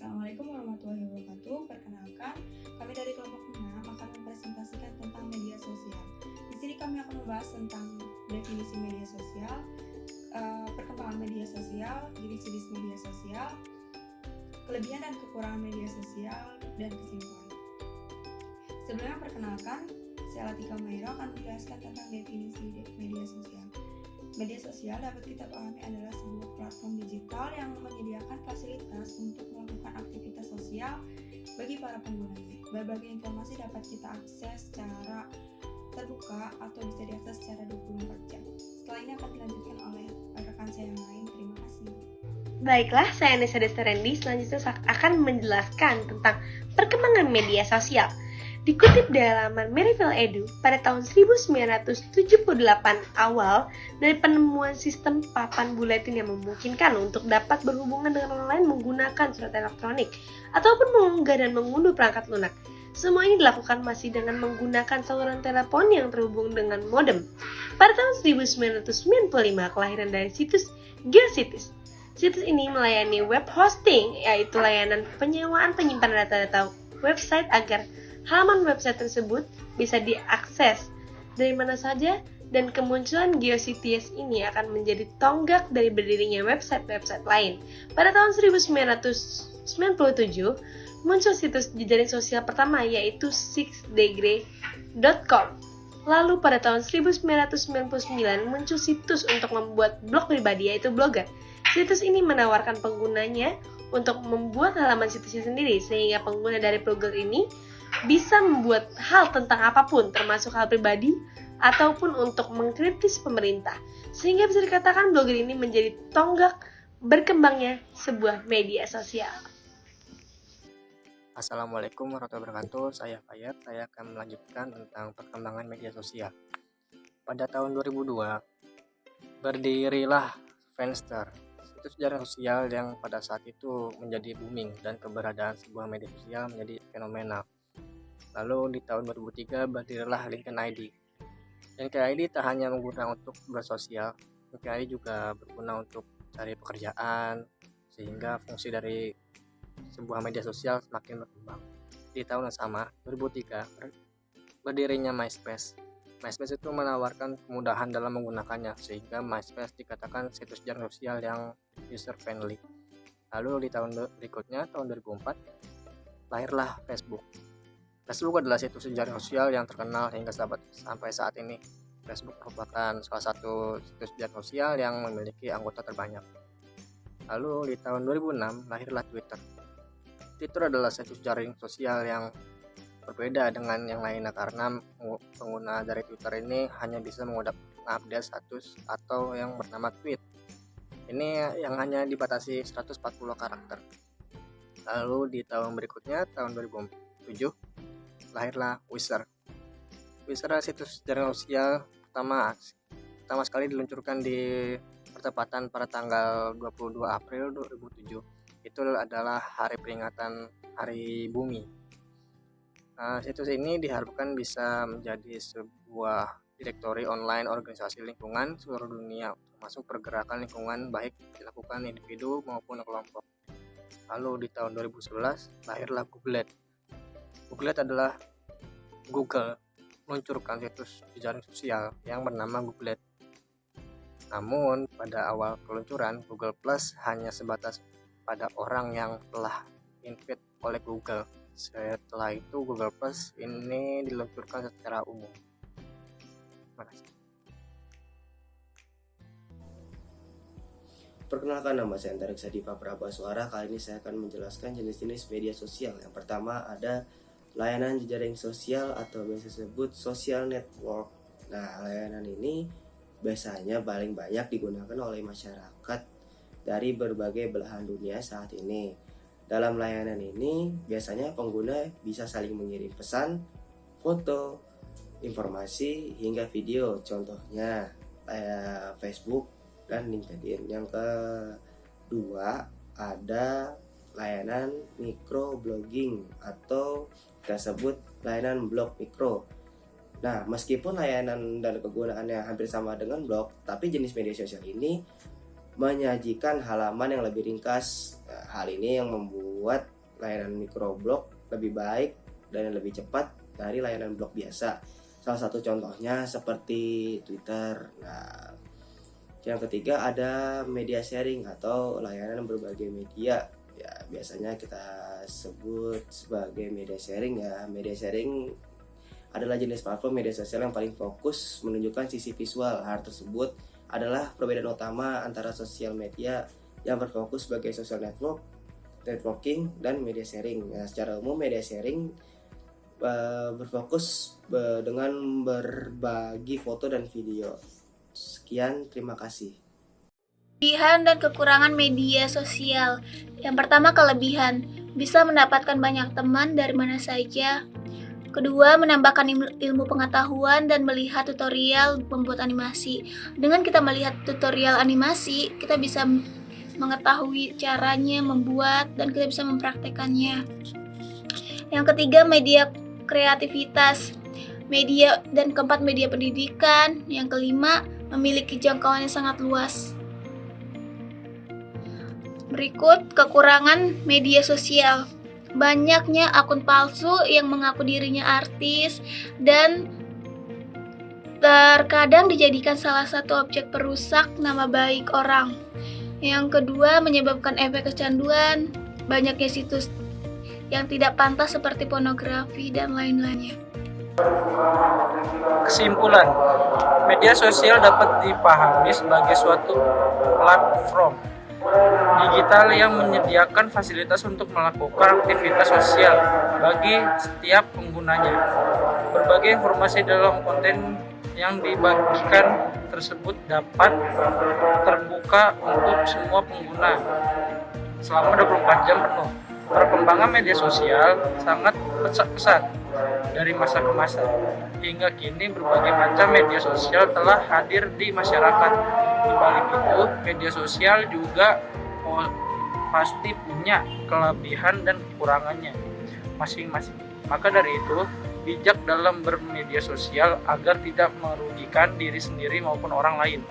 Assalamualaikum warahmatullahi wabarakatuh. Perkenalkan, kami dari kelompok 6 akan mempresentasikan tentang media sosial. Di sini kami akan membahas tentang definisi media sosial, perkembangan media sosial, jenis-jenis media sosial, kelebihan dan kekurangan media sosial, dan kesimpulan. Sebelumnya perkenalkan, saya Latika Mairo akan menjelaskan tentang definisi media sosial. Media sosial dapat kita pahami adalah sebuah platform digital yang menyediakan fasilitas untuk melakukan aktivitas sosial bagi para penggunanya. Berbagai informasi dapat kita akses secara terbuka atau bisa diakses secara 24 jam. Setelah ini akan dilanjutkan oleh rekan saya yang lain. Terima kasih. Baiklah, saya Nisa Destarendi selanjutnya akan menjelaskan tentang perkembangan media sosial. Dikutip dari laman Merivale Edu, pada tahun 1978 awal dari penemuan sistem papan buletin yang memungkinkan untuk dapat berhubungan dengan orang lain menggunakan surat elektronik ataupun mengunggah dan mengunduh perangkat lunak. Semua ini dilakukan masih dengan menggunakan saluran telepon yang terhubung dengan modem. Pada tahun 1995, kelahiran dari situs GeoCities. Situs ini melayani web hosting, yaitu layanan penyewaan penyimpanan data-data website agar halaman website tersebut bisa diakses dari mana saja, dan kemunculan GeoCities ini akan menjadi tonggak dari berdirinya website-website lain. Pada tahun 1997, muncul situs jejaring sosial pertama yaitu 6degree.com. Lalu pada tahun 1999 muncul situs untuk membuat blog pribadi yaitu Blogger. Situs ini menawarkan penggunanya untuk membuat halaman situsnya sendiri, sehingga pengguna dari Blogger ini bisa membuat hal tentang apapun, termasuk hal pribadi ataupun untuk mengkritis pemerintah, sehingga bisa dikatakan Blogger ini menjadi tonggak berkembangnya sebuah media sosial. Assalamualaikum warahmatullahi wabarakatuh. Saya Fayat. Saya akan melanjutkan tentang perkembangan media sosial. Pada tahun 2002, berdirilah Friendster, situs jaring sosial yang pada saat itu menjadi booming dan keberadaan sebuah media sosial menjadi fenomenal. Lalu di tahun 2003 berdirilah LinkedIn ID. LinkedIn ID tak hanya menggunakan untuk bersosial, LinkedIn ID juga berguna untuk cari pekerjaan, sehingga fungsi dari sebuah media sosial semakin berkembang. Di tahun yang sama, 2003, berdirinya MySpace. MySpace itu menawarkan kemudahan dalam menggunakannya, sehingga MySpace dikatakan situs jaring sosial yang user friendly. Lalu di tahun berikutnya, tahun 2004, lahirlah Facebook. Facebook adalah situs jaring sosial yang terkenal hingga sampai saat ini. Facebook merupakan salah satu situs jaring sosial yang memiliki anggota terbanyak. Lalu di tahun 2006 lahirlah Twitter. Twitter adalah situs jaring sosial yang berbeda dengan yang lainnya karena pengguna dari Twitter ini hanya bisa mengupdate status atau yang bernama tweet. Ini yang hanya dibatasi 140 karakter. Lalu di tahun berikutnya, tahun 2007, lahirlah Wizard. Wizard adalah situs jaring sosial pertama sekali diluncurkan di pertepatan pada tanggal 22 April 2007. Itu adalah hari peringatan Hari Bumi. Situs ini diharapkan bisa menjadi sebuah direktori online organisasi lingkungan seluruh dunia, termasuk pergerakan lingkungan baik dilakukan individu maupun kelompok. Lalu di tahun 2011 lahirlah Google. Google adalah Google meluncurkan situs jaring sosial yang bernama Google. Namun pada awal peluncuran, Google Plus hanya sebatas pada orang yang telah invite oleh Google. Setelah itu Google Plus ini diluncurkan secara umum. Terima kasih. Perkenalkan, nama saya Antarik Sadifa Prabaswara. Kali ini saya akan menjelaskan jenis-jenis media sosial. Yang pertama ada layanan jejaring sosial atau biasa disebut social network. Nah, layanan ini biasanya paling banyak digunakan oleh masyarakat dari berbagai belahan dunia saat ini. Dalam layanan ini, biasanya pengguna bisa saling mengirim pesan, foto, informasi, hingga video. Contohnya Facebook dan LinkedIn. Yang kedua, ada layanan microblogging atau kita sebut layanan blog mikro. Nah, meskipun layanan dan kegunaannya hampir sama dengan blog, tapi jenis media sosial ini menyajikan halaman yang lebih ringkas. Nah, hal ini yang membuat layanan microblog lebih baik dan lebih cepat dari layanan blog biasa. Salah satu contohnya seperti Twitter. Nah, yang ketiga ada media sharing atau layanan berbagai media. Ya, biasanya kita sebut sebagai media sharing ya. Media sharing adalah jenis platform media sosial yang paling fokus menunjukkan sisi visual. Hal tersebut adalah perbedaan utama antara sosial media yang berfokus sebagai social networking dan media sharing. Nah, secara umum media sharing berfokus dengan berbagi foto dan video. Sekian, terima kasih. Kelebihan dan kekurangan media sosial. Yang pertama, kelebihan. Bisa mendapatkan banyak teman dari mana saja. Kedua, menambahkan ilmu pengetahuan dan melihat tutorial membuat animasi. Dengan kita melihat tutorial animasi, kita bisa mengetahui caranya membuat dan kita bisa mempraktekannya. Yang ketiga, media kreativitas. Media dan keempat, media pendidikan. Yang kelima, memiliki jangkauan yang sangat luas. Berikut kekurangan media sosial. Banyaknya akun palsu yang mengaku dirinya artis dan terkadang dijadikan salah satu objek perusak nama baik orang. Yang kedua, menyebabkan efek kecanduan. Banyaknya situs yang tidak pantas seperti pornografi dan lain-lainnya. Kesimpulan, media sosial dapat dipahami sebagai suatu platform digital yang menyediakan fasilitas untuk melakukan aktivitas sosial bagi setiap penggunanya. Berbagai informasi dalam konten yang dibagikan tersebut dapat terbuka untuk semua pengguna selama 24 jam penuh. Perkembangan media sosial sangat pesat dari masa ke masa. Hingga kini berbagai macam media sosial telah hadir di masyarakat. Di balik itu, media sosial juga pasti punya kelebihan dan kekurangannya masing-masing. Maka dari itu, bijak dalam bermedia sosial agar tidak merugikan diri sendiri maupun orang lain.